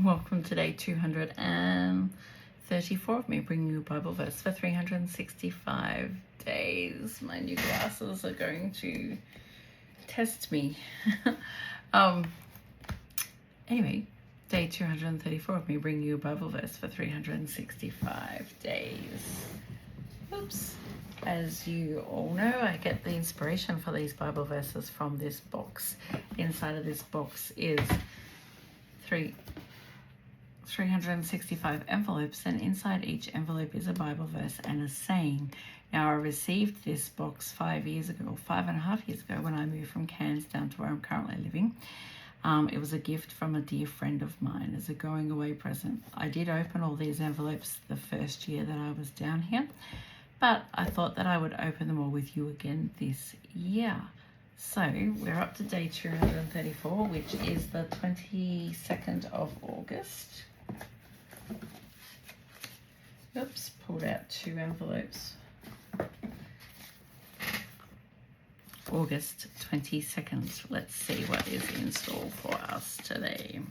Welcome to day 234 of me bringing you a Bible verse for 365 days. My new glasses are going to test me. Anyway, day 234 of me bringing you a Bible verse for 365 days. Oops. As you all know, I get the inspiration for these Bible verses from this box. Inside of this box is 365 envelopes, and inside each envelope is a Bible verse and a saying. Now, I received this box 5.5 years ago when I moved from Cairns down to where I'm currently living. It was a gift from a dear friend of mine as a going away present. I did open all these envelopes the first year that I was down here, but I thought that I would open them all with you again this year. So we're up to day 234, which is the 22nd of August. Oops, pulled out 2 envelopes. August 22nd. Let's see what is in store for us today.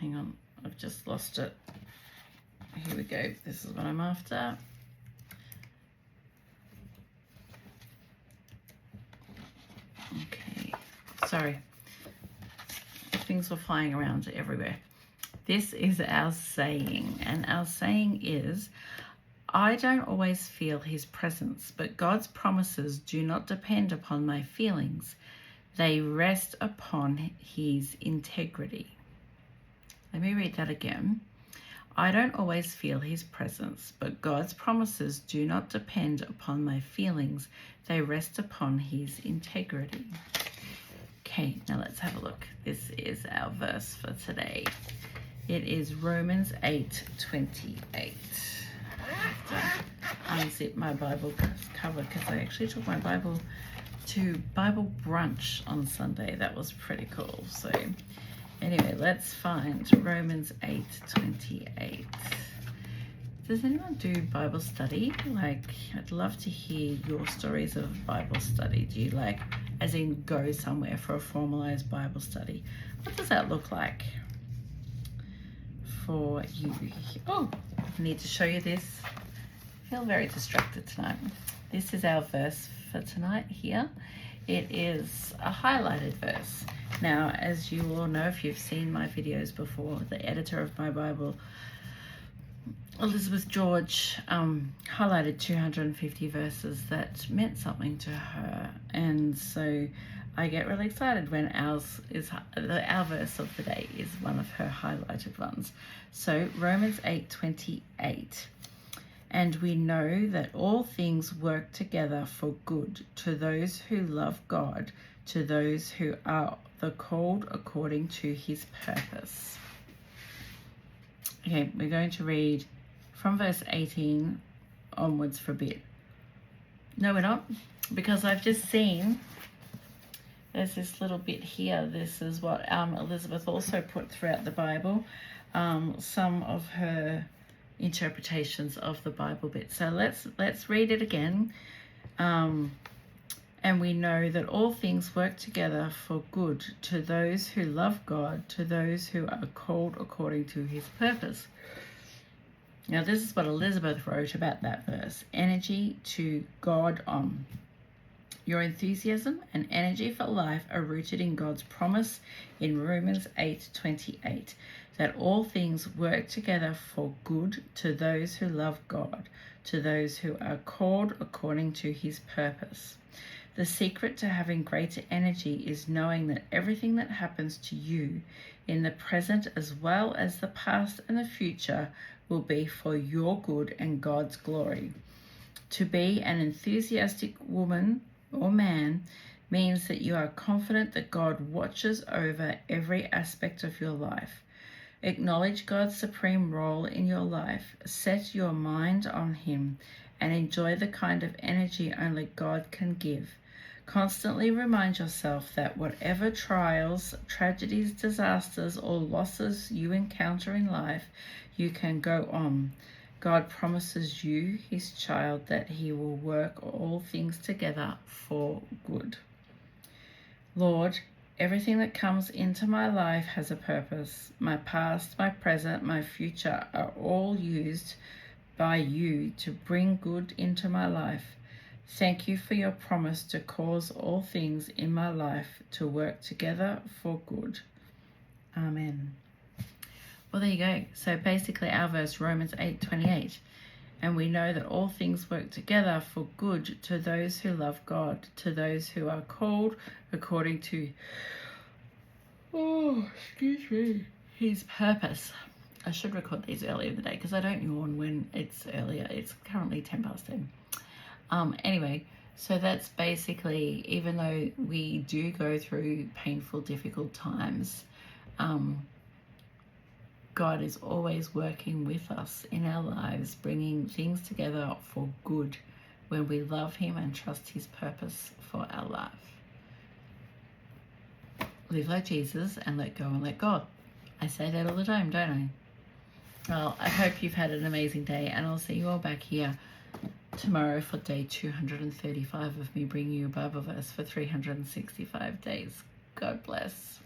Hang on, I've just lost it. Here we go. This is what I'm after. Okay, sorry. Things were flying around everywhere. This is our saying, and our saying is, I don't always feel his presence, but God's promises do not depend upon my feelings. They rest upon his integrity. Let me read that again. I don't always feel his presence, but God's promises do not depend upon my feelings. They rest upon his integrity. Okay, now let's have a look. This is our verse for today. It is Romans 8:28. I have to unzip my Bible cover because I actually took my Bible to Bible brunch on Sunday. That was pretty cool. So anyway, let's find Romans 8:28. Does anyone do Bible study? I'd love to hear your stories of Bible study. Do you as in go somewhere for a formalized Bible study? What does that look like for you? Oh, I need to show you this. I feel very distracted tonight. This is our verse for tonight here. It is a highlighted verse. Now, as you all know, if you've seen my videos before, the editor of my Bible, Elizabeth George, highlighted 250 verses that meant something to her. And so I get really excited when our verse of the day is one of her highlighted ones. So Romans 8:28. And we know that all things work together for good to those who love God, to those who are the called according to his purpose. Okay, we're going to read from verse 18 onwards for a bit. No, we're not, because I've just seen there's this little bit here. This is what Elizabeth also put throughout the Bible, some of her interpretations of the Bible bit. So let's read it again. And we know that all things work together for good to those who love God, to those who are called according to his purpose. Now, this is what Elizabeth wrote about that verse. Energy to God on. Your enthusiasm and energy for life are rooted in God's promise in Romans 8:28, that all things work together for good to those who love God, to those who are called according to his purpose. The secret to having greater energy is knowing that everything that happens to you in the present as well as the past and the future will be for your good and God's glory. To be an enthusiastic woman or man means that you are confident that God watches over every aspect of your life. Acknowledge God's supreme role in your life. Set your mind on him and enjoy the kind of energy only God can give. Constantly remind yourself that whatever trials, tragedies, disasters, or losses you encounter in life, you can go on. God promises you, his child, that he will work all things together for good. Lord, everything that comes into my life has a purpose. My past, my present, my future are all used by you to bring good into my life. Thank you for your promise to cause all things in my life to work together for good. Amen. Well, there you go. So basically our verse, Romans 8:28. And we know that all things work together for good to those who love God, to those who are called according to his purpose. I should record these earlier in the day because I don't yawn when it's earlier. It's currently 10 past 10. Anyway, so that's basically, even though we do go through painful, difficult times, God is always working with us in our lives, bringing things together for good when we love him and trust his purpose for our life. Live like Jesus and let go and let God. I say that all the time, don't I? Well, I hope you've had an amazing day, and I'll see you all back here tomorrow for day 235 of me bringing you a Bible verse for 365 days. God bless.